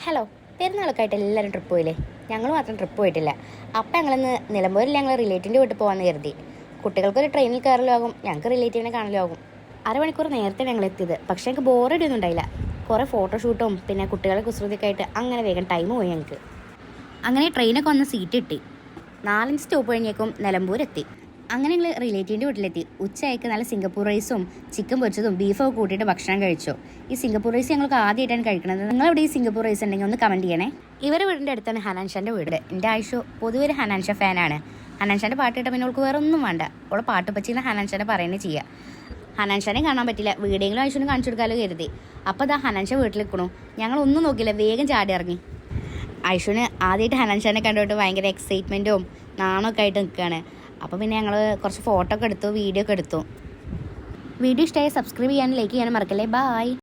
Hello, പെരുന്നാളൊക്കെയായിട്ട് എല്ലാവരും trip പോയില്ലേ? ഞങ്ങൾ മാത്രം ട്രിപ്പ് പോയിട്ടില്ല. അപ്പം ഞങ്ങളിന്ന് നിലമ്പൂരിൽ ഞങ്ങൾ റിലേറ്റീവിൻ്റെ വീട്ടിൽ പോകാമെന്ന് കരുതി. കുട്ടികൾക്കൊരു ട്രെയിനിൽ കയറലാകും, ഞങ്ങൾക്ക് റിലേറ്റീവിനെ കാണലാകും. അരമണിക്കൂർ നേരത്തെ ഞങ്ങൾ എത്തിയത്. പക്ഷേ ഞങ്ങൾക്ക് ബോറടിയൊന്നും ഉണ്ടായില്ല. കുറേ ഫോട്ടോഷൂട്ടും പിന്നെ കുട്ടികളെ കുസൃതിയൊക്കെ ആയിട്ട് അങ്ങനെ വേഗം ടൈം പോയി ഞങ്ങൾക്ക്. അങ്ങനെ ട്രെയിനൊക്കെ വന്ന് സീറ്റ് കിട്ടി. 4 സ്റ്റോപ്പ് കഴിഞ്ഞേക്കും നിലമ്പൂരെത്തി. അങ്ങനെ ഞങ്ങൾ റിലേറ്റീവിൻ്റെ വീട്ടിലെത്തി. ഉച്ചയ്ക്ക് നല്ല സിംഗപ്പൂർ റൈസും ചിക്കൻ പൊരിച്ചതും ബീഫൊക്കെ കൂട്ടിയിട്ട് ഭക്ഷണം കഴിച്ചു. ഈ സിംഗപ്പൂർ റൈസ് ഞങ്ങൾക്ക് ആദ്യമായിട്ടാണ് കഴിക്കുന്നത്. നിങ്ങളെവിടെ ഈ സിംഗപ്പൂർ റൈസ് ഉണ്ടെങ്കിൽ ഒന്ന് കമൻറ്റ് ചെയ്യണേ. ഇവരുടെ വീടിൻ്റെ അടുത്താണ് ഹനാൻഷാൻ്റെ വീട്. എൻ്റെ ആയിഷു പൊതുവെ ഒരു ഹനാൻഷാ ഫാനാണ്. ഹനാൻഷാൻ്റെ പാട്ട് കേട്ടാൽ പിന്നെ അവൾക്ക് വേറെ ഒന്നും വേണ്ട. അവളെ പാട്ട് പറ്റിയെന്ന് ഹനാൻഷാനെ പറയുന്നത് ചെയ്യുക. ഹനാൻഷാനെ കാണാൻ പറ്റില്ല, വീടെങ്കിലും ആയിഷുവിനും കാണിച്ചു കൊടുക്കാമല്ലോ കരുതി. അപ്പോൾ അതാ ഹനാൻഷാ വീട്ടിൽ നിൽക്കണു. ഞങ്ങളൊന്നും നോക്കില്ല, വേഗം ചാടി ഇറങ്ങി. ആയിഷുവിന് ആദ്യമായിട്ട് ഹനാൻഷാനെ കണ്ടുകൊണ്ട് ഭയങ്കര എക്സൈറ്റ്മെൻറ്റും നാണമൊക്കെ ആയിട്ട് നിൽക്കുകയാണ്. അപ്പോൾ പിന്നെ ഞങ്ങൾ കുറച്ച് ഫോട്ടോ ഒക്കെ എടുത്തു, വീഡിയോ ഒക്കെ എടുത്തു. വീഡിയോ ഇഷ്ടമായി സബ്സ്ക്രൈബ് ചെയ്യാനും ലൈക്ക് ചെയ്യാനും മറക്കല്ലേ. ബായ്.